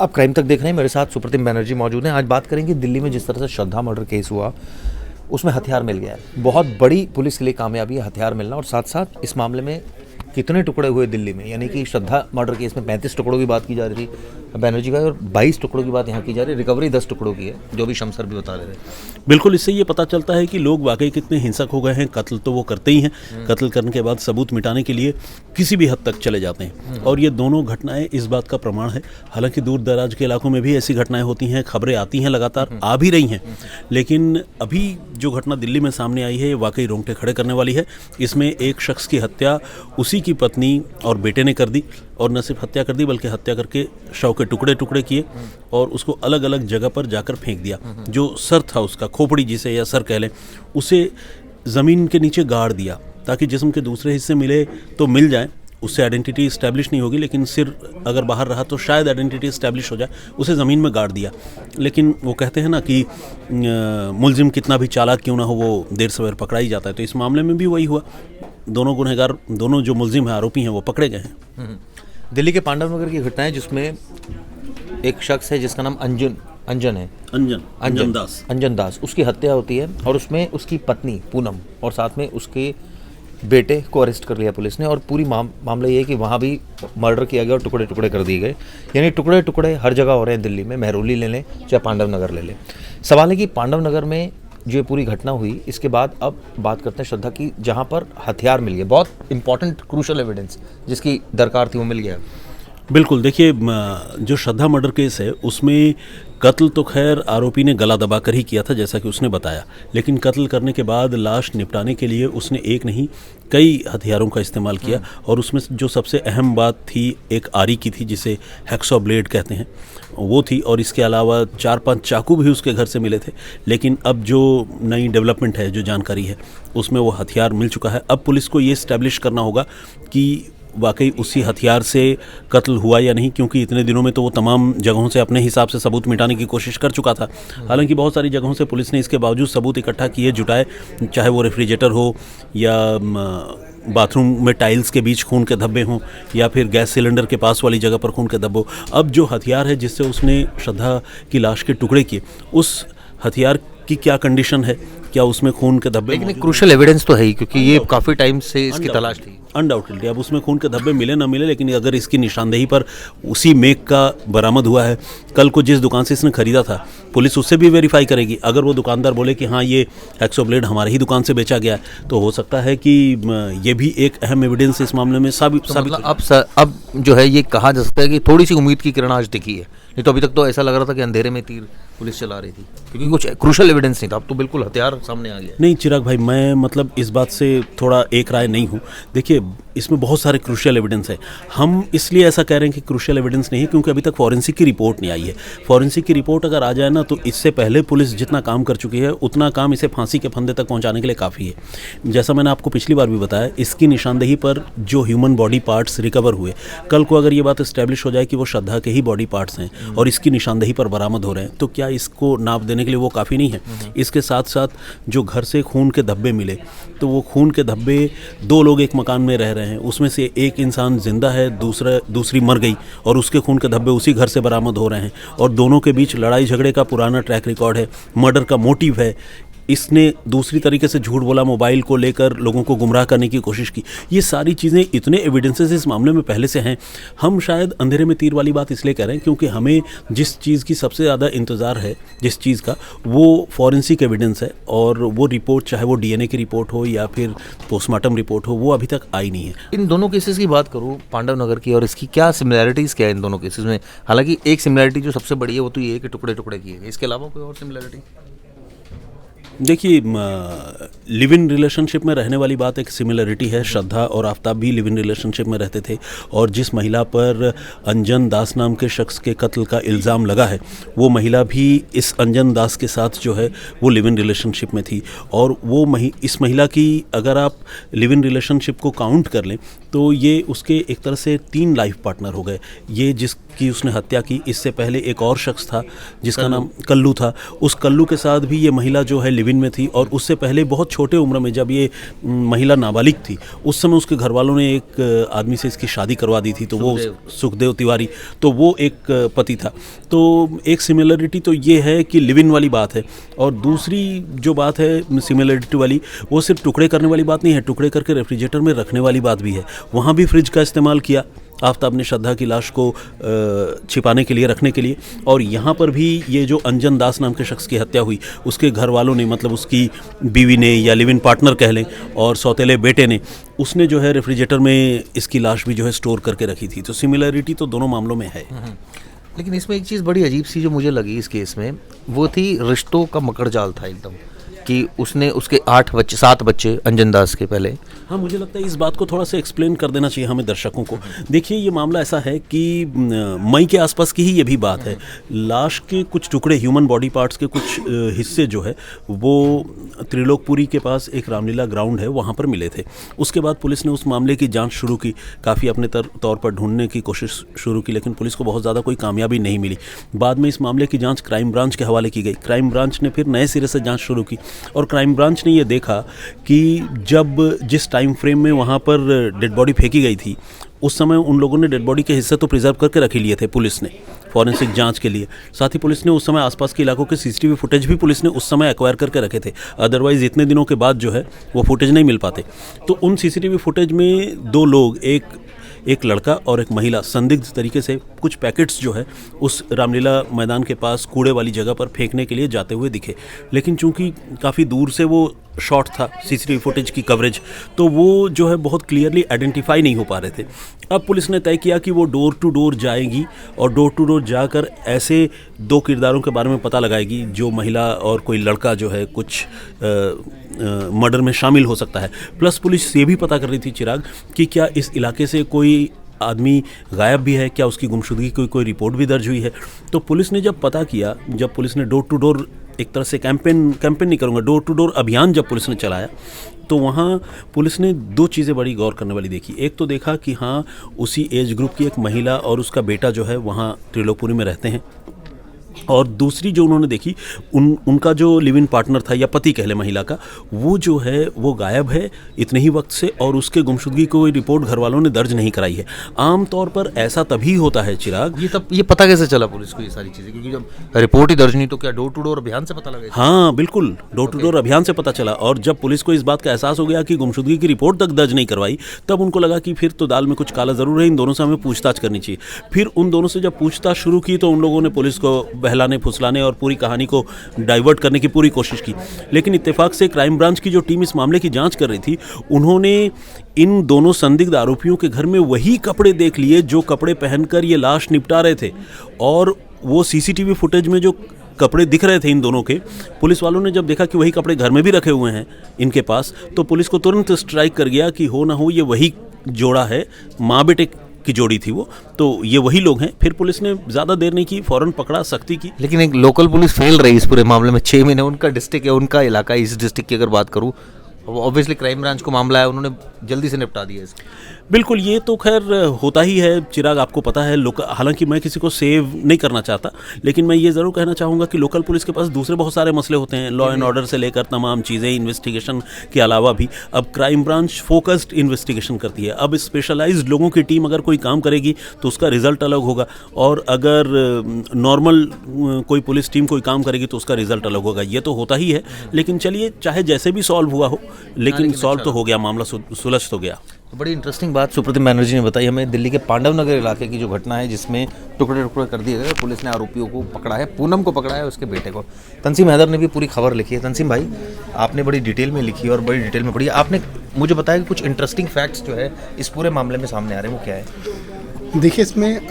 आप क्राइम तक देख रहे हैं, मेरे साथ सुप्रतिम बैनर्जी मौजूद हैं। आज बात करेंगे दिल्ली में जिस तरह से श्रद्धा मर्डर केस हुआ, उसमें हथियार मिल गया है। बहुत बड़ी पुलिस के लिए कामयाबी है हथियार मिलना, और साथ साथ इस मामले में कितने टुकड़े हुए दिल्ली में, यानी कि श्रद्धा मर्डर केस में 35 टुकड़ों की बात की जा रही थी बैनर्जी भाई, और 22 टुकड़ों की बात यहाँ की जा रही है। रिकवरी 10 टुकड़ों की है, जो भी शमसर भी बता रहे थे। बिल्कुल, इससे ये पता चलता है कि लोग वाकई कितने हिंसक हो गए हैं। कत्ल तो वो करते ही हैं, कत्ल करने के बाद सबूत मिटाने के लिए किसी भी हद तक चले जाते हैं, और ये दोनों घटनाएं इस बात का प्रमाण है। हालांकि दूर दराज के इलाकों में भी ऐसी घटनाएं होती हैं, खबरें आती हैं, लगातार आ भी रही हैं, लेकिन अभी जो घटना दिल्ली में सामने आई है ये वाकई रोंगटे खड़े करने वाली है। इसमें एक शख्स की हत्या उसी की पत्नी और बेटे ने कर दी, और न सिर्फ हत्या कर दी बल्कि हत्या करके शव के टुकड़े टुकड़े किए और उसको अलग अलग जगह पर जाकर फेंक दिया। जो सर था उसका, खोपड़ी जिसे या सर कह लें, उसे ज़मीन के नीचे गाड़ दिया ताकि जिस्म के दूसरे हिस्से मिले तो मिल जाए। उससे आइडेंटिटी इस्टेब्लिश नहीं होगी, लेकिन सिर अगर बाहर रहा तो शायद आइडेंटिटी इस्टेब्लिश हो जाए। उसे ज़मीन में गाड़ दिया। लेकिन वो कहते हैं ना कि मुलजिम कितना भी चालाक क्यों ना हो, वो देर सवेर पकड़ा ही जाता है। तो इस मामले में भी वही हुआ। दोनों गुनहगार, दोनों जो मुलजिम हैं, आरोपी हैं, वो पकड़े गए हैं। दिल्ली के पांडव नगर की घटना है जिसमें एक शख्स है जिसका नाम अंजन दास, उसकी हत्या होती है, और उसमें उसकी पत्नी पूनम और साथ में उसके बेटे को अरेस्ट कर लिया पुलिस ने। और पूरी मामला ये है कि वहाँ भी मर्डर किया गया और टुकड़े टुकड़े कर दिए गए, यानी टुकड़े टुकड़े हर जगह हो रहे हैं दिल्ली में। मेहरौली ले लें चाहे पांडव नगर ले लें। सवाल है कि पांडव नगर में जो पूरी घटना हुई, इसके बाद अब बात करते हैं श्रद्धा की, जहाँ पर हथियार मिल गया, बहुत इंपॉर्टेंट क्रूशल एविडेंस जिसकी दरकार थी वो मिल गया। बिल्कुल, देखिए, जो श्रद्धा मर्डर केस है उसमें कत्ल तो खैर आरोपी ने गला दबाकर ही किया था, जैसा कि उसने बताया, लेकिन कत्ल करने के बाद लाश निपटाने के लिए उसने एक नहीं कई हथियारों का इस्तेमाल किया। और उसमें जो सबसे अहम बात थी, एक आरी की थी जिसे हैक्सॉ ब्लेड कहते हैं, वो थी। और इसके अलावा 4-5 चाकू भी उसके घर से मिले थे। लेकिन अब जो नई डेवलपमेंट है, जो जानकारी है, उसमें वो हथियार मिल चुका है। अब पुलिस को ये इस्टेब्लिश करना होगा कि वाकई उसी हथियार से कत्ल हुआ या नहीं, क्योंकि इतने दिनों में तो वो तमाम जगहों से अपने हिसाब से सबूत मिटाने की कोशिश कर चुका था। हालांकि बहुत सारी जगहों से पुलिस ने इसके बावजूद सबूत इकट्ठा किए, जुटाए, चाहे वो रेफ्रिजरेटर हो या बाथरूम में टाइल्स के बीच खून के धब्बे हों या फिर गैस सिलेंडर के पास वाली जगह पर खून के धब्बे हो। अब जो हथियार है जिससे उसने श्रद्धा की लाश के टुकड़े किए, उस हथियार की क्या कंडीशन है, क्या उसमें खून के धब्बे? लेकिन क्रूशल एविडेंस तो है ही, क्योंकि ये काफ़ी टाइम से इसकी तलाश थी। अनडाउटेडली अब उसमें खून के धब्बे मिले ना मिले, लेकिन अगर इसकी निशानदेही पर उसी मेक का बरामद हुआ है, कल को जिस दुकान से इसने खरीदा था पुलिस उससे भी वेरीफाई करेगी। अगर वो दुकानदार बोले कि हाँ ये हैक्सॉ ब्लेड हमारे ही दुकान से बेचा गया है, तो हो सकता है कि ये भी एक अहम एविडेंस इस मामले में साबित अब जो है ये कहा जा सकता है कि थोड़ी सी उम्मीद की किरण आज दिखी है। नहीं तो अभी तक तो ऐसा लग रहा था कि अंधेरे में तीर पुलिस चला रही थी, क्योंकि कुछ क्रूशल एविडेंस नहीं था। अब तो बिल्कुल हथियार सामने आ गया। नहीं चिराग भाई, मैं मतलब इस बात से थोड़ा एक राय नहीं हूँ। देखिए, इसमें बहुत सारे क्रूशियल एविडेंस है। हम इसलिए ऐसा कह रहे हैं कि क्रूशियल एविडेंस नहीं है क्योंकि अभी तक फॉरेंसिक की रिपोर्ट नहीं आई है। फॉरेंसिक की रिपोर्ट अगर आ जाए ना, तो इससे पहले पुलिस जितना काम कर चुकी है उतना काम इसे फांसी के फंदे तक पहुंचाने के लिए काफ़ी है। जैसा मैंने आपको पिछली बार भी बताया, इसकी निशानदेही पर जो ह्यूमन बॉडी पार्ट्स रिकवर हुए, कल को अगर ये बात इस्टेब्लिश हो जाए कि वो श्रद्धा के ही बॉडी पार्ट्स हैं और इसकी निशानदेही पर बरामद हो रहे हैं, तो क्या इसको नाप देने के लिए वो काफ़ी नहीं है? इसके साथ साथ जो घर से खून के धब्बे मिले, तो वो खून के धब्बे, 2 लोग एक मकान में रह रहे हैं, उसमें से एक इंसान जिंदा है, दूसरी मर गई, और उसके खून के धब्बे उसी घर से बरामद हो रहे हैं, और दोनों के बीच लड़ाई झगड़े का पुराना ट्रैक रिकॉर्ड है, मर्डर का मोटिव है, इसने दूसरी तरीके से झूठ बोला, मोबाइल को लेकर लोगों को गुमराह करने की कोशिश की। ये सारी चीज़ें, इतने एविडेंसेस इस मामले में पहले से हैं। हम शायद अंधेरे में तीर वाली बात इसलिए कह रहे हैं क्योंकि हमें जिस चीज़ की सबसे ज़्यादा इंतज़ार है, जिस चीज़ का, वो फॉरेंसिक एविडेंस है, और वो रिपोर्ट, चाहे वो डीएनए की रिपोर्ट हो या फिर पोस्टमार्टम रिपोर्ट हो, वो अभी तक आई नहीं है। इन दोनों केसेस की बात करूँ, पांडव नगर की, और इसकी क्या सिमिलैरिटीज़ क्या है इन दोनों केसेस में? हालांकि एक सिमिलैरिटी जो सबसे बड़ी है वो तो ये है कि टुकड़े टुकड़े किए गए, इसके अलावा कोई और सिमिलैरिटी? देखिए, लिव इन रिलेशनशिप में रहने वाली बात एक सिमिलरिटी है। श्रद्धा और आफ्ताब भी लिव इन रिलेशनशिप में रहते थे, और जिस महिला पर अंजन दास नाम के शख्स के कत्ल का इल्ज़ाम लगा है, वो महिला भी इस अंजन दास के साथ जो है वो लिव इन रिलेशनशिप में थी। और वो इस महिला की अगर आप लिव इन रिलेशनशिप को काउंट कर लें तो ये उसके एक तरह से 3 लाइफ पार्टनर हो गए। ये जिसकी उसने हत्या की, इससे पहले एक और शख्स था जिसका नाम कल्लू था, उस कल्लू के साथ भी ये महिला जो है लिव इन में थी, और उससे पहले बहुत छोटे उम्र में जब ये महिला नाबालिग थी उस समय उसके घर वालों ने एक आदमी से इसकी शादी करवा दी थी, तो वो सुखदेव तिवारी, तो वो एक पति था। तो एक सिमिलरिटी तो ये है कि लिव इन वाली बात है, और दूसरी जो बात है सिमिलरिटी वाली, वो सिर्फ टुकड़े करने वाली बात नहीं है, टुकड़े करके रेफ्रिजरेटर में रखने वाली बात भी है। वहाँ भी फ्रिज का इस्तेमाल किया आफ्ताब ने श्रद्धा की लाश को छिपाने के लिए, रखने के लिए, और यहाँ पर भी ये जो अंजन दास नाम के शख्स की हत्या हुई, उसके घर वालों ने, मतलब उसकी बीवी ने या लिव इन पार्टनर कह लें, और सौतेले बेटे ने, उसने जो है रेफ्रिजरेटर में इसकी लाश भी जो है स्टोर करके रखी थी। तो सिमिलरिटी तो दोनों मामलों में है। लेकिन इसमें एक चीज़ बड़ी अजीब सी जो मुझे लगी इस केस में, वो थी रिश्तों का मकड़जाल था एकदम, कि उसने उसके 7 बच्चे अंजन दास के पहले। हाँ, मुझे लगता है इस बात को थोड़ा सा एक्सप्लेन कर देना चाहिए हमें दर्शकों को। देखिए, ये मामला ऐसा है कि मई के आसपास की ही ये भी बात है। लाश के कुछ टुकड़े, ह्यूमन बॉडी पार्ट्स के कुछ हिस्से जो है वो त्रिलोकपुरी के पास एक रामलीला ग्राउंड है, वहाँ पर मिले थे। उसके बाद पुलिस ने उस मामले की जांच शुरू की, काफ़ी अपने तौर पर ढूंढने की कोशिश शुरू की, लेकिन पुलिस को बहुत ज़्यादा कोई कामयाबी नहीं मिली। बाद में इस मामले की जाँच क्राइम ब्रांच के हवाले की गई। क्राइम ब्रांच ने फिर नए सिरे से जाँच शुरू की, और क्राइम ब्रांच ने ये देखा कि जब जिस टाइम फ्रेम में वहाँ पर डेड बॉडी फेंकी गई थी, उस समय उन लोगों ने डेड बॉडी के हिस्से तो प्रिजर्व करके रख लिए थे पुलिस ने फॉरेंसिक जांच के लिए। साथ ही पुलिस ने उस समय आसपास के इलाकों के सीसीटीवी फुटेज भी पुलिस ने उस समय एक्वायर करके रखे थे, अदरवाइज इतने दिनों के बाद जो है वो फुटेज नहीं मिल पाते। तो उन सीसीटीवी फुटेज में 2 लोग, एक लड़का और एक महिला, संदिग्ध तरीके से कुछ पैकेट्स जो है उस रामलीला मैदान के पास कूड़े वाली जगह पर फेंकने के लिए जाते हुए दिखे। लेकिन चूंकि काफ़ी दूर से वो शॉट था सीसीटीवी फुटेज की कवरेज, तो वो जो है बहुत क्लियरली आइडेंटिफाई नहीं हो पा रहे थे। अब पुलिस ने तय किया कि वो डोर टू डोर जाएगी, और डोर टू डोर जाकर ऐसे 2 किरदारों के बारे में पता लगाएगी जो महिला और कोई लड़का जो है कुछ मर्डर में शामिल हो सकता है। प्लस पुलिस ये भी पता कर रही थी, चिराग, कि क्या इस इलाके से कोई आदमी गायब भी है, क्या उसकी गुमशुदगी की कोई रिपोर्ट भी दर्ज हुई है। तो पुलिस ने जब पता किया, जब पुलिस ने डोर टू डोर, एक तरह से कैंपेन नहीं करूँगा, डोर टू डोर अभियान जब पुलिस ने चलाया, तो वहाँ पुलिस ने 2 चीज़ें बड़ी गौर करने वाली देखी। एक तो देखा कि हाँ, उसी एज ग्रुप की एक महिला और उसका बेटा जो है वहाँ त्रिलोकपुरी में रहते हैं, और दूसरी जो उन्होंने देखी, उनका जो लिव इन पार्टनर था या पति कह ले महिला का, वो जो है वो गायब है इतने ही वक्त से, और उसके गुमशुदगी को कोई रिपोर्ट घर वालों ने दर्ज नहीं कराई है। आम तौर पर ऐसा तभी होता है, चिराग। ये पता कैसे चला पुलिस को ये सारी चीज़ें, क्योंकि जब रिपोर्ट ही दर्ज नहीं तो क्या डोर टू डोर अभियान से पता लगा? हाँ बिल्कुल, डोर टू डोर अभियान से पता चला, और जब पुलिस को इस बात का एहसास हो गया कि गुमशुदगी की रिपोर्ट तक दर्ज नहीं करवाई, तब उनको लगा कि फिर तो दाल में कुछ काला ज़रूर है, इन दोनों से हमें पूछताछ करनी चाहिए। फिर उन दोनों से जब पूछताछ शुरू की तो उन लोगों ने पुलिस को बहलाने फुसलाने और पूरी कहानी को डाइवर्ट करने की पूरी कोशिश की। लेकिन इत्तेफाक से क्राइम ब्रांच की जो टीम इस मामले की जांच कर रही थी, उन्होंने इन दोनों संदिग्ध आरोपियों के घर में वही कपड़े देख लिए जो कपड़े पहनकर ये लाश निपटा रहे थे, और वो सीसीटीवी फुटेज में जो कपड़े दिख रहे थे इन दोनों के, पुलिस वालों ने जब देखा कि वही कपड़े घर में भी रखे हुए हैं इनके पास, तो पुलिस को तुरंत स्ट्राइक कर गया कि हो ना हो ये वही जोड़ा है, माँ बेटे की जोड़ी थी वो, तो ये वही लोग हैं। फिर पुलिस ने ज़्यादा देर नहीं की, फौरन पकड़ा, सख्ती की। लेकिन एक लोकल पुलिस फेल रही इस पूरे मामले में। 6 महीने उनका डिस्ट्रिक्ट है, उनका इलाका, इस डिस्ट्रिक्ट की अगर बात करूँ, ऑब्वियसली क्राइम ब्रांच को मामला है, उन्होंने जल्दी से निपटा दिया इसको। बिल्कुल, ये तो खैर होता ही है चिराग, आपको पता है। हालांकि मैं किसी को सेव नहीं करना चाहता, लेकिन मैं ये ज़रूर कहना चाहूँगा कि लोकल पुलिस के पास दूसरे बहुत सारे मसले होते हैं, लॉ एंड ऑर्डर से लेकर तमाम चीज़ें, इन्वेस्टिगेशन के अलावा भी। अब क्राइम ब्रांच फोकस्ड इन्वेस्टिगेशन करती है। अब स्पेशलाइज्ड लोगों की टीम अगर कोई काम करेगी तो उसका रिजल्ट अलग होगा, और अगर नॉर्मल कोई पुलिस टीम कोई काम करेगी तो उसका रिजल्ट अलग होगा। ये तो होता ही है, लेकिन चलिए, चाहे जैसे भी सॉल्व हुआ हो, लेकिन सॉल्व तो हो गया, मामला सुलझ तो गया। तो बड़ी इंटरेस्टिंग बात सुप्रतिम बैनर्जी ने बताई हमें, दिल्ली के पांडव नगर इलाके की जो घटना है जिसमें टुकड़े टुकड़े कर दिए गए। पुलिस ने आरोपियों को पकड़ा है, पूनम को पकड़ा है, उसके बेटे को। तंसीम हैदर ने भी पूरी खबर लिखी है। तंसीम भाई, आपने बड़ी डिटेल में लिखी और बड़ी डिटेल में पढ़ी। आपने मुझे बताया कि कुछ इंटरेस्टिंग फैक्ट्स जो है इस पूरे मामले में सामने आ रहे हैं, वो क्या है? देखिए, इसमें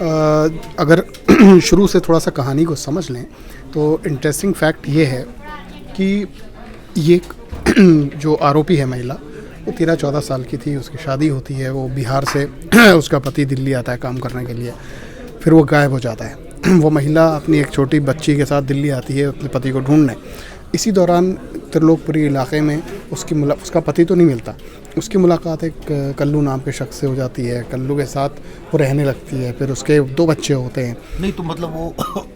अगर शुरू से थोड़ा सा कहानी को समझ लें तो इंटरेस्टिंग फैक्ट ये है कि ये जो आरोपी है महिला, वो 13-14 साल की थी, उसकी शादी होती है, वो बिहार से उसका पति दिल्ली आता है काम करने के लिए, फिर वो गायब हो जाता है। वो महिला अपनी एक छोटी बच्ची के साथ दिल्ली आती है अपने पति को ढूंढने। इसी दौरान त्रिलोकपुरी इलाके में उसका पति तो नहीं मिलता, उसकी मुलाकात एक कल्लू नाम के शख्स से हो जाती है। कल्लू के साथ वो रहने लगती है, फिर उसके 2 बच्चे होते हैं। नहीं तो मतलब वो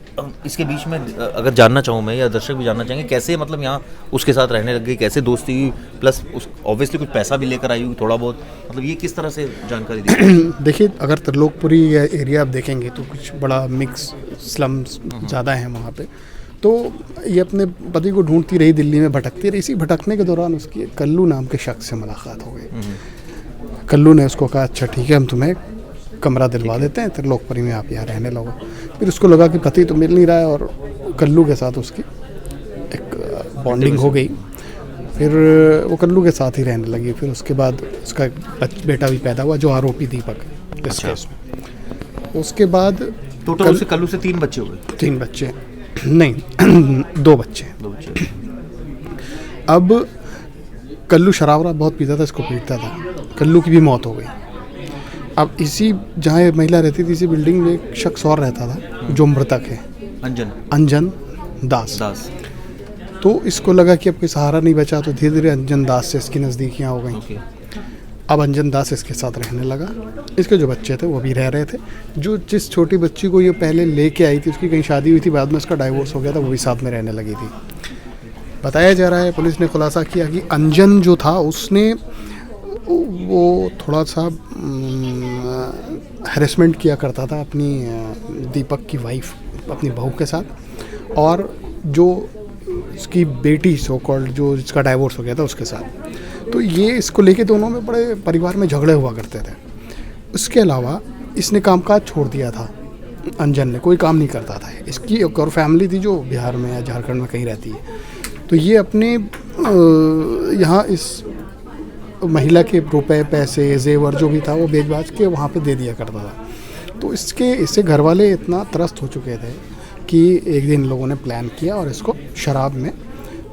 इसके बीच में अगर जानना चाहूँ मैं, या दर्शक भी जानना चाहेंगे, कैसे मतलब यहाँ उसके साथ रहने लग गई, कैसे दोस्ती हुई, प्लस उस ऑब्वियसली कुछ पैसा भी लेकर आई हुई थोड़ा बहुत, मतलब ये किस तरह से जानकारी दी? देखिए, अगर त्रिलोकपुरी एरिया आप देखेंगे तो कुछ बड़ा मिक्स स्लम्स ज़्यादा हैं वहाँ पे। तो ये अपने पति को ढूंढती रही, दिल्ली में भटकती रही। इसी भटकने के दौरान उसकी कल्लू नाम के शख्स से मुलाकात हो गई। कल्लू ने उसको कहा, अच्छा ठीक है, हम तुम्हें कमरा दिलवा देते हैं त्रिलोकपुरी में, आप यहाँ रहने लगो। फिर उसको लगा कि पति तो मिल नहीं रहा है, और कल्लू के साथ उसकी एक बॉन्डिंग हो गई। फिर वो कल्लू के साथ ही रहने लगी। फिर उसके बाद उसका बेटा भी पैदा हुआ, जो आरोपी दीपक है इस केस में। उसके बाद टोटल उससे कल्लू से 3 बच्चे हो गए? 3 बच्चे नहीं 2 बच्चे। अब कल्लू शराब बहुत पीता था, इसको पीटता था। कल्लू की भी मौत हो गई। अब इसी जहाँ ये महिला रहती थी, इसी बिल्डिंग में एक शख्स और रहता था जो मृतक है, अंजन दास। तो इसको लगा कि अब कोई सहारा नहीं बचा, तो धीरे धीरे अंजन दास से इसकी नज़दीकियाँ हो गई। अब अंजन दास इसके साथ रहने लगा। इसके जो बच्चे थे वो भी रह रहे थे। जो जिस छोटी बच्ची को ये पहले लेके आई थी, उसकी कहीं शादी हुई थी, बाद में उसका डाइवोर्स हो गया था, वो भी साथ में रहने लगी थी। बताया जा रहा है, पुलिस ने खुलासा किया कि अंजन जो था उसने वो थोड़ा सा हैरेसमेंट किया करता था अपनी दीपक की वाइफ, अपनी बहू के साथ, और जो उसकी बेटी सो कॉल्ड, जो जिसका डाइवोर्स हो गया था, उसके साथ। तो ये इसको लेके दोनों में बड़े परिवार में झगड़े हुआ करते थे। उसके अलावा इसने कामकाज छोड़ दिया था, अंजन ने कोई काम नहीं करता था। इसकी एक और फैमिली थी जो बिहार में या झारखंड में कहीं रहती है। तो ये अपने यहाँ इस महिला के रुपए, पैसे, जेवर जो भी था वो बेच बाच के वहाँ पे दे दिया करता था। तो इससे घर वाले इतना त्रस्त हो चुके थे कि एक दिन लोगों ने प्लान किया और इसको शराब में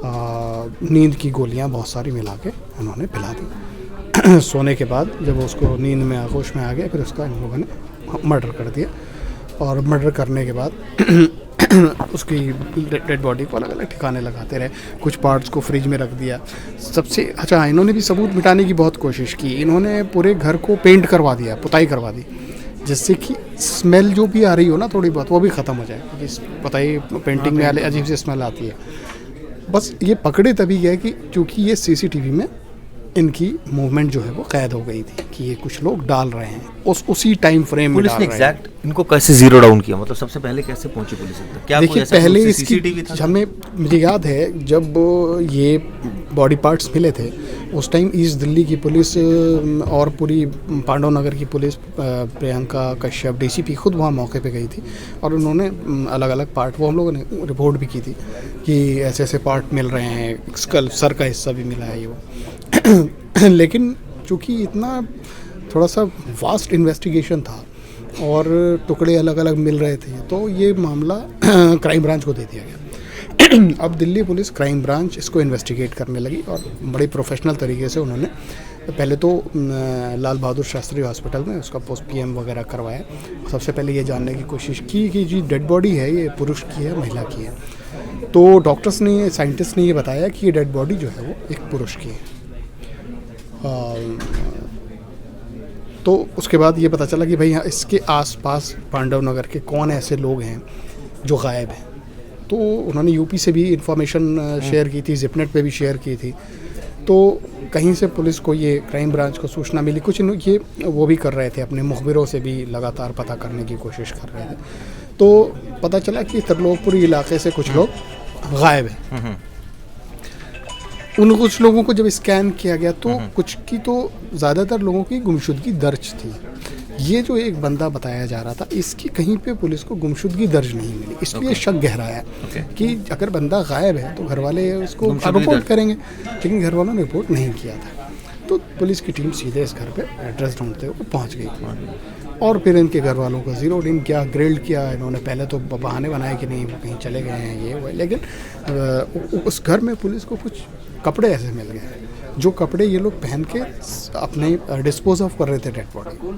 नींद की गोलियां बहुत सारी मिला के उन्होंने पिला दी। सोने के बाद जब उसको नींद में आगोश में आ गया, फिर उसका इन लोगों ने मर्डर कर दिया। और मर्डर करने के बाद उसकी डेड बॉडी को अलग अलग ठिकाने लगाते रहे, कुछ पार्ट्स को फ्रिज में रख दिया। सबसे अच्छा, इन्होंने भी सबूत मिटाने की बहुत कोशिश की। इन्होंने पूरे घर को पेंट करवा दिया, पुताई करवा दी, जिससे कि स्मेल जो भी आ रही हो ना थोड़ी बहुत, वो भी ख़त्म हो जाए, क्योंकि पुताई पेंटिंग में अजीब सी स्मेल आती है। बस ये पकड़े तभी गए कि क्योंकि ये सीसीटीवी में इनकी मूवमेंट जो है वो कैद हो गई थी कि ये कुछ लोग डाल रहे हैं, उसी टाइम फ्रेम में पुलिस ने एग्जैक्ट इनको कैसे जीरो डाउन किया, मतलब सबसे पहले कैसे पहुंची पुलिस तक? क्या देखिए, पहले इसकी हमें मुझे याद है जब ये बॉडी पार्ट्स मिले थे, उस टाइम ईस्ट दिल्ली की पुलिस और पूरी पांडव नगर की पुलिस, प्रियंका कश्यप डीसीपी खुद वहाँ मौके पे गई थी, और उन्होंने अलग अलग पार्ट, वो हम लोगों ने रिपोर्ट भी की थी कि ऐसे ऐसे पार्ट मिल रहे हैं, स्कल, सर का हिस्सा भी मिला है ये वो। लेकिन चूँकि इतना थोड़ा सा वास्ट इन्वेस्टिगेशन था और टुकड़े अलग अलग मिल रहे थे, तो ये मामला क्राइम ब्रांच को दे दिया गया। अब दिल्ली पुलिस, क्राइम ब्रांच इसको इन्वेस्टिगेट करने लगी, और बड़ी प्रोफेशनल तरीके से उन्होंने पहले तो लाल बहादुर शास्त्री हॉस्पिटल में उसका पोस्ट पीएम वगैरह करवाया। सबसे पहले ये जानने की कोशिश की कि जी डेड बॉडी है ये पुरुष की है, महिला की है। तो डॉक्टर्स ने, साइंटिस्ट ने ये बताया कि ये डेड बॉडी जो है वो एक पुरुष की है। तो उसके बाद ये पता चला कि भाई यहाँ इसके आसपास पांडव नगर के कौन ऐसे लोग हैं जो गायब हैं। तो उन्होंने यूपी से भी इंफॉर्मेशन शेयर की थी, जिपनेट पे भी शेयर की थी। तो कहीं से पुलिस को ये क्राइम ब्रांच को सूचना मिली। कुछ ये वो भी कर रहे थे, अपने मुखबिरों से भी लगातार पता करने की कोशिश कर रहे थे। तो पता चला कि त्रिलोकपुरी इलाके से कुछ लोग गायब हैं। उन कुछ लोगों को जब स्कैन किया गया तो कुछ की तो ज़्यादातर लोगों की गुमशुदगी दर्ज थी। ये जो एक बंदा बताया जा रहा था, इसकी कहीं पे पुलिस को गुमशुदगी दर्ज नहीं मिली, इसलिए शक गहराया कि अगर बंदा गायब है तो घर वाले उसको रिपोर्ट करेंगे, लेकिन घर वालों ने रिपोर्ट नहीं किया था। तो पुलिस की टीम सीधे इस घर पे एड्रेस ढूंढते हुए पहुंच गई, और फिर इनके घर वालों का जीरो इन किया, ग्रिल्ड किया। इन्होंने पहले तो बहाने बनाए कि नहीं वो कहीं चले गए हैं, ये वो, लेकिन उस घर में पुलिस को कुछ कपड़े ऐसे मिल गए जो कपड़े ये लोग पहन के अपने डिस्पोज ऑफ कर रहे थे डेड बॉडी,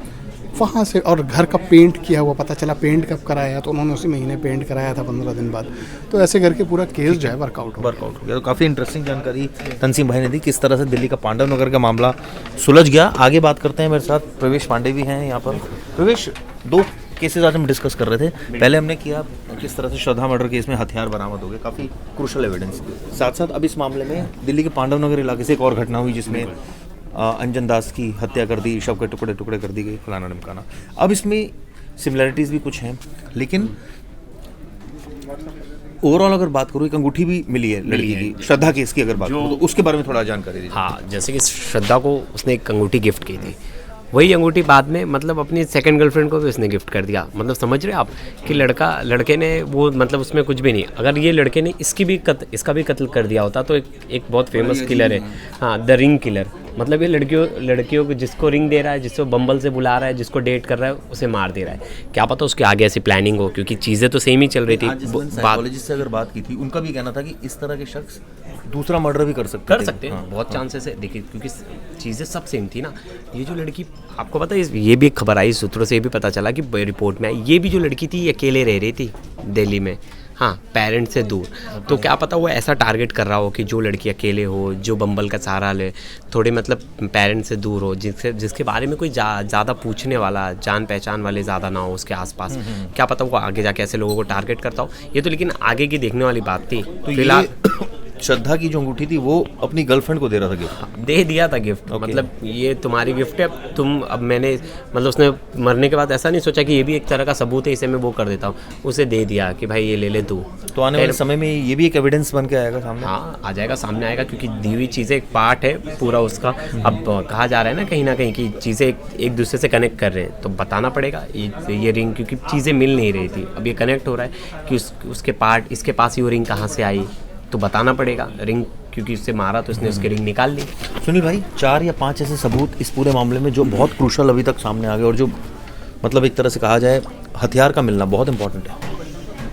वहाँ से, और घर का पेंट किया हुआ, पता चला पेंट कब कराया, तो उन्होंने उसी महीने पेंट कराया था 15 दिन बाद। तो ऐसे करके पूरा केस जो है वर्कआउट हो गया। तो काफ़ी इंटरेस्टिंग जानकारी तंसीम भाई ने दी, किस तरह से दिल्ली का पांडव नगर का मामला सुलझ गया। आगे बात करते हैं, मेरे साथ प्रवेश पांडे भी हैं यहाँ पर। प्रवेश, 2 केसेस आज हम डिस्कस कर रहे थे। पहले हमने किया किस तरह से श्रद्धा मर्डर केस में हथियार बरामद हो गए, काफ़ी क्रूशल एविडेंस। साथ साथ अब इस मामले में दिल्ली के पांडव नगर इलाके से एक और घटना हुई जिसमें अंजन दास की हत्या कर दी, शव के टुकड़े टुकड़े कर दी गई, फलाना ढमकाना। अब इसमें सिमिलैरिटीज़ भी कुछ हैं, लेकिन ओवरऑल अगर बात करूँ, एक अंगूठी भी मिली है लड़की की, श्रद्धा केस की अगर बात करूँ तो उसके बारे में थोड़ा जानकारी दीजिए। हाँ, जैसे कि श्रद्धा को उसने एक अंगूठी गिफ्ट की थी, वही अंगूठी बाद में मतलब अपनी सेकंड गर्लफ्रेंड को भी उसने गिफ्ट कर दिया। मतलब समझ रहे आप कि लड़के ने वो, मतलब उसमें कुछ भी नहीं, अगर ये लड़के ने इसका भी कत्ल कर दिया होता तो एक बहुत फेमस किलर है, हाँ, द रिंग किलर। मतलब ये लड़कियों को जिसको रिंग दे रहा है, जिसको बम्बल से बुला रहा है, जिसको डेट कर रहा है, उसे मार दे रहा है। क्या पता उसके आगे ऐसी प्लानिंग हो, क्योंकि चीज़ें तो सेम ही चल रही थी। साइकोलॉजिस्ट से अगर बात की थी, उनका भी कहना था कि इस तरह के शख्स दूसरा मर्डर भी कर सकते हैं। हाँ, बहुत चांसेस है, देखिए, क्योंकि चीज़ें सब सेम थी ना। ये जो लड़की, आपको पता है, ये भी खबर आई सूत्रों से, ये भी पता चला कि रिपोर्ट में आई, ये भी जो लड़की थी ये अकेले रह रही थी दिल्ली में, हाँ, पेरेंट्स से दूर। तो क्या पता वो ऐसा टारगेट कर रहा हो कि जो लड़की अकेले हो, जो बम्बल का सहारा ले, थोड़े मतलब पेरेंट्स से दूर हो, जिसके बारे में कोई ज़्यादा पूछने वाला, जान पहचान वाले ज़्यादा ना हो उसके आसपास। क्या पता वो आगे जाके ऐसे लोगों को टारगेट करता हो। ये तो लेकिन आगे की देखने वाली बात थी। तो फिलहाल श्रद्धा की जो अंगूठी थी वो अपनी गर्लफ्रेंड को दे रहा था गिफ्ट, दे दिया था गिफ्ट। मतलब ये तुम्हारी गिफ्ट है, तुम अब मैंने, मतलब उसने मरने के बाद ऐसा नहीं सोचा कि ये भी एक तरह का सबूत है, इसे मैं वो कर देता हूँ, उसे दे दिया कि भाई ये ले ले तू। तो आने वाले समय में ये भी एक एविडेंस बन के आएगा सामने। हाँ, आ जाएगा, सामने आएगा, क्योंकि दी हुई चीज़ें एक पार्ट है पूरा उसका। अब कहा जा रहा है ना कहीं कि चीज़ें एक दूसरे से कनेक्ट कर रहे हैं, तो बताना पड़ेगा ये रिंग, क्योंकि चीज़ें मिल नहीं रही थी, अब ये कनेक्ट हो रहा है कि उसके पार्ट, इसके पास ये रिंग कहाँ से आई, तो बताना पड़ेगा रिंग, क्योंकि उससे मारा तो इसने उसकी रिंग निकाल ली। सुनील भाई, 4 या 5 ऐसे सबूत इस पूरे मामले में जो बहुत क्रूशल अभी तक सामने आ गए, और जो मतलब एक तरह से कहा जाए हथियार का मिलना बहुत इंपॉर्टेंट है,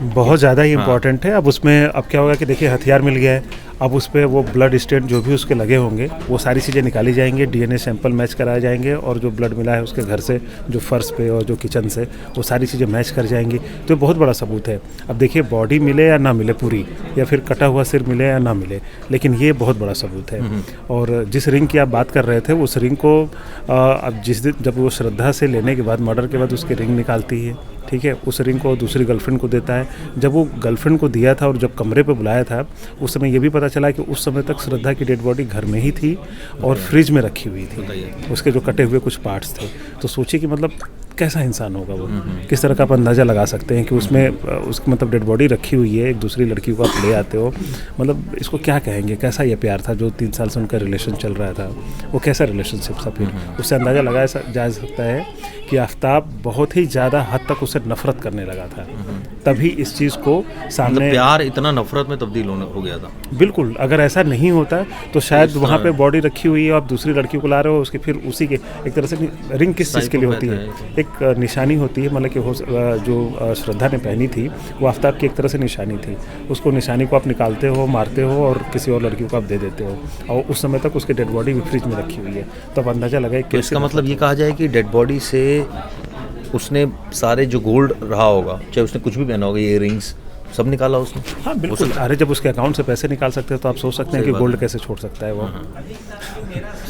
बहुत ज़्यादा ही इम्पॉर्टेंट है। अब उसमें अब क्या होगा कि देखिए हथियार मिल गया है, अब उस पर वो ब्लड स्टेन जो भी उसके लगे होंगे वो सारी चीज़ें निकाली जाएंगी, डीएनए सैंपल मैच कराए जाएंगे, और जो ब्लड मिला है उसके घर से, जो फर्श पे और जो किचन से, वो सारी चीज़ें मैच कर जाएंगी। तो बहुत बड़ा सबूत है। अब देखिए बॉडी मिले या ना मिले पूरी, या फिर कटा हुआ सिर मिले या ना मिले, लेकिन ये बहुत बड़ा सबूत है। और जिस रिंग की आप बात कर रहे थे, उस रिंग को अब जिस दिन जब वो श्रद्धा से लेने के बाद, मर्डर के बाद उसकी रिंग निकालती है, ठीक है, उस रिंग को दूसरी गर्लफ्रेंड को देता है। जब वो गर्लफ्रेंड को दिया था और जब कमरे पे बुलाया था, उस समय ये भी पता चला कि उस समय तक श्रद्धा की डेड बॉडी घर में ही थी और फ्रिज में रखी हुई थी, उसके जो कटे हुए कुछ पार्ट्स थे। तो सोचिए कि मतलब कैसा इंसान होगा वो, किस तरह का आप अंदाज़ा लगा सकते हैं कि उसमें उसकी मतलब डेड बॉडी रखी हुई है, एक दूसरी लड़की को आप ले आते हो, मतलब इसको क्या कहेंगे, कैसा ये प्यार था जो 3 साल से उनका रिलेशन चल रहा था, वो कैसा रिलेशनशिप था। फिर उससे अंदाज़ा लगाया जा सकता है कि आफ्ताब बहुत ही ज़्यादा हद तक उससे नफरत करने लगा था, तभी इस चीज़ को सामने, मतलब प्यार इतना नफरत में तब्दील हो गया था। बिल्कुल, अगर ऐसा नहीं होता तो शायद वहाँ पे बॉडी रखी हुई है, आप दूसरी लड़की को ला रहे हो, उसके फिर उसी के एक तरह से रिंग किस चीज़ के लिए होती है, एक निशानी होती है, मतलब कि जो श्रद्धा ने पहनी थी वो आफ्ताब की एक तरह से निशानी थी, उसको निशानी को आप निकालते हो, मारते हो और किसी और लड़की को आप दे देते हो, और उस समय तक उसकी डेड बॉडी भी फ्रिज में रखी हुई है। तो अब अंदाज़ा लगाए कि इसका मतलब ये कहा जाए कि डेड बॉडी से उसने सारे जो गोल्ड रहा होगा, चाहे उसने कुछ भी पहना होगा, ये रिंग्स सब निकाला उसने। हाँ बिल्कुल, अरे जब उसके अकाउंट से पैसे निकाल सकते हैं तो आप सोच सकते हैं कि गोल्ड कैसे छोड़ सकता है वो।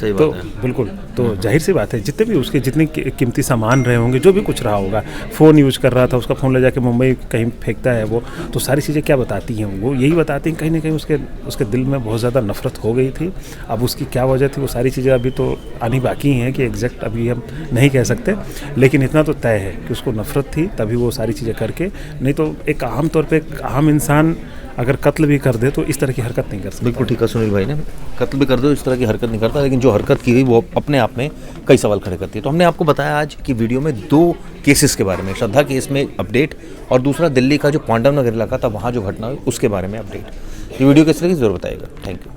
सही तो बात है। बिल्कुल, तो जाहिर सी बात है जितने भी उसके जितने कीमती सामान रहे होंगे, जो भी कुछ रहा होगा, फ़ोन यूज कर रहा था, उसका फ़ोन ले जाके मुंबई कहीं फेंकता है वो, तो सारी चीज़ें क्या बताती हैं, वो यही बताती हैं कहीं ना कहीं उसके दिल में बहुत ज़्यादा नफरत हो गई थी। अब उसकी क्या वजह थी, वो सारी चीज़ें अभी तो आनी बाकी हैं कि एग्जैक्ट अभी हम नहीं कह सकते, लेकिन इतना तो तय है कि उसको नफरत थी, तभी वो सारी चीज़ें करके, नहीं तो एक आम तौर पर एक आम इंसान अगर कत्ल भी कर दे तो इस तरह की हरकत नहीं कर सकता। बिल्कुल ठीक है सुनील भाई ने, कत्ल भी कर दो इस तरह की हरकत नहीं करता, लेकिन जो हरकत की गई वो अपने आप में कई सवाल खड़े करती है। तो हमने आपको बताया आज की वीडियो में 2 केसेस के बारे में, श्रद्धा केस में अपडेट, और दूसरा दिल्ली का जो पांडव नगर इलाका था वहाँ जो घटना हुई उसके बारे में अपडेट। ये वीडियो किस तरह की ज़रूर बताइएगा। Thank you.